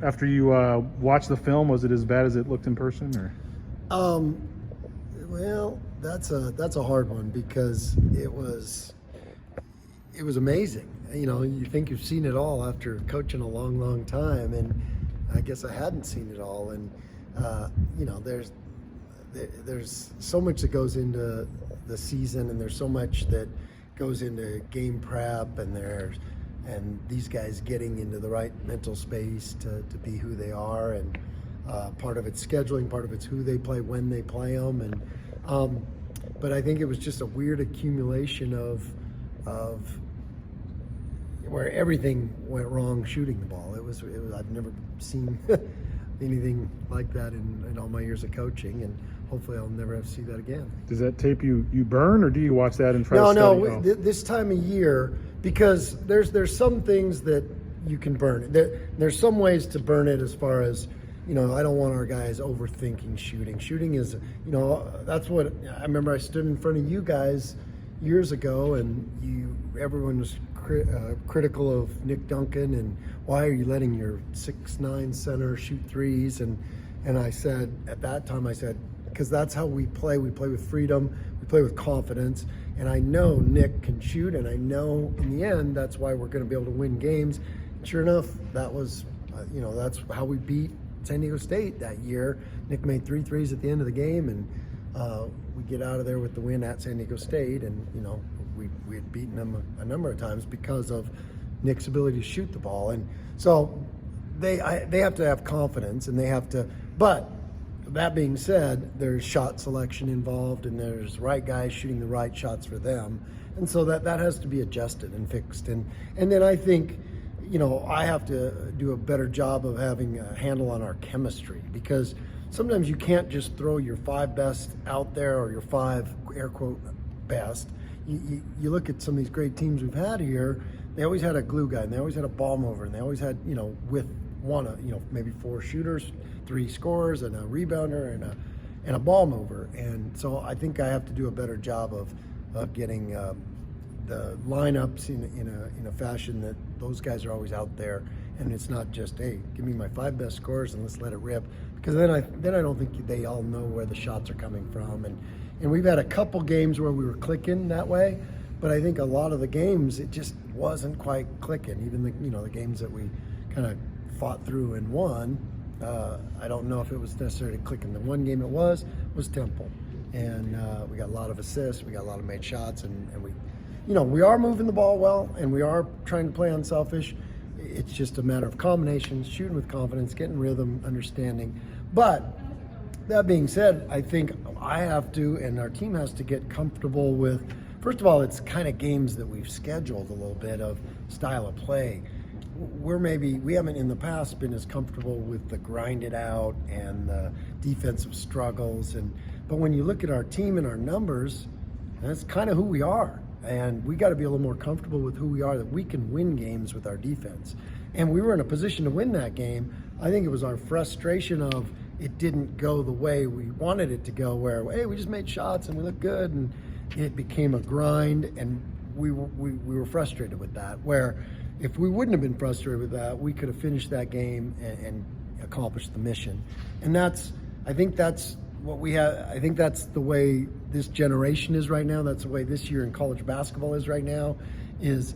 after you watched the film? Was it as bad as it looked in person, or? Well, that's a hard one because it was amazing. You know, you think you've seen it all after coaching a long, long time, and I guess I hadn't seen it all. And you know, there's so much that goes into the season, and there's so much that goes into game prep, and these guys getting into the right mental space to be who they are, and part of it's scheduling, part of it's who they play, when they play them, and but I think it was just a weird accumulation of where everything went wrong shooting the ball. It was I've never seen anything like that in all my years of coaching, and hopefully I'll never have to see that again. Does that tape you burn, or do you watch that and try No, to study? no, this time of year, because there's some things that you can burn it. There's some ways to burn it as far as, you know, I don't want our guys overthinking shooting. Shooting is, you know, that's what I remember. I stood in front of you guys years ago, and everyone was critical of Nick Duncan, and why are you letting your 6'9" center shoot threes? And I said, at that time, I said, because that's how we play. We play with freedom. We play with confidence. And I know Nick can shoot, and I know in the end that's why we're going to be able to win games. And sure enough, that was, you know, that's how we beat San Diego State that year. Nick made 3 threes at the end of the game, and we get out of there with the win at San Diego State. And, you know, we had beaten them a number of times because of Nick's ability to shoot the ball. And so they have to have confidence, and they have to, but that being said, there's shot selection involved, and there's right guys shooting the right shots for them. And so that has to be adjusted and fixed. And then I think, you know, I have to do a better job of having a handle on our chemistry, because sometimes you can't just throw your 5 best out there, or your 5 air quote best. You look at some of these great teams we've had here, they always had a glue guy, and they always had a ball mover, and they always had, you know, with one, you know, maybe 4 shooters, 3 scorers, and a rebounder, and a ball mover. And so I think I have to do a better job of getting the lineups in a fashion that those guys are always out there, and it's not just, hey, give me my 5 best scorers and let's let it rip, because then I don't think they all know where the shots are coming from. And we've had a couple games where we were clicking that way, but I think a lot of the games it just wasn't quite clicking. Even the games that we kind of fought through and won, I don't know if it was necessarily clicking. The one game it was Temple, and we got a lot of assists, we got a lot of made shots, and we are moving the ball well, and we are trying to play unselfish. It's just a matter of combinations, shooting with confidence, getting rhythm, understanding. But that being said, I think I have to, and our team has to, get comfortable with, first of all, it's kind of games that we've scheduled a little bit of style of play. We haven't in the past been as comfortable with the grind it out and the defensive struggles, but when you look at our team and our numbers, that's kind of who we are, and we got to be a little more comfortable with who we are, that we can win games with our defense. And we were in a position to win that game. I think it was our frustration of it didn't go the way we wanted it to go, where, hey, we just made shots and we looked good, and it became a grind, and we were frustrated with that, where if we wouldn't have been frustrated with that, we could have finished that game and accomplished the mission. And I think that's what we have. I think that's the way this generation is right now. That's the way this year in college basketball is right now, is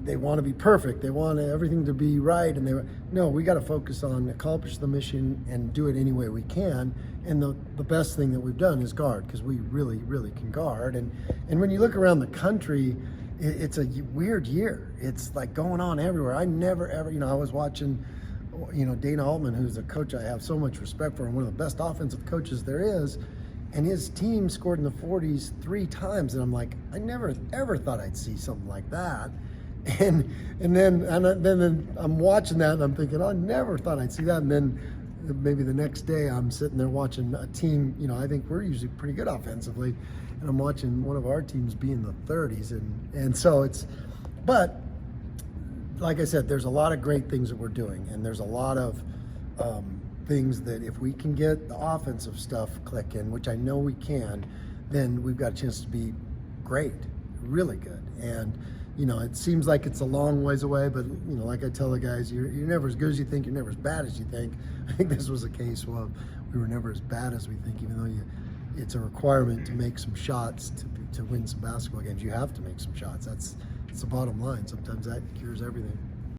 they want to be perfect. They want everything to be right. And we got to focus on accomplish the mission and do it any way we can. And the best thing that we've done is guard, because we really, really can guard. And when you look around the country, it's a weird year. It's like going on everywhere. I never, ever, I was watching, Dana Altman, who's a coach I have so much respect for, and one of the best offensive coaches there is, and his team scored in the 40s 3 times. And I'm like, I never, ever thought I'd see something like that. And then I'm watching that, and I'm thinking, I never thought I'd see that. And then maybe the next day I'm sitting there watching a team, I think we're usually pretty good offensively, and I'm watching one of our teams be in the 30s. And so but like I said, there's a lot of great things that we're doing, and there's a lot of things that if we can get the offensive stuff clicking, which I know we can, then we've got a chance to be great, really good. And you know, it seems like it's a long ways away, but you know, like I tell the guys, you're never as good as you think, you're never as bad as you think. I think this was a case of we were never as bad as we think, even though it's a requirement to make some shots to win some basketball games. You have to make some shots. That's the bottom line. Sometimes that cures everything.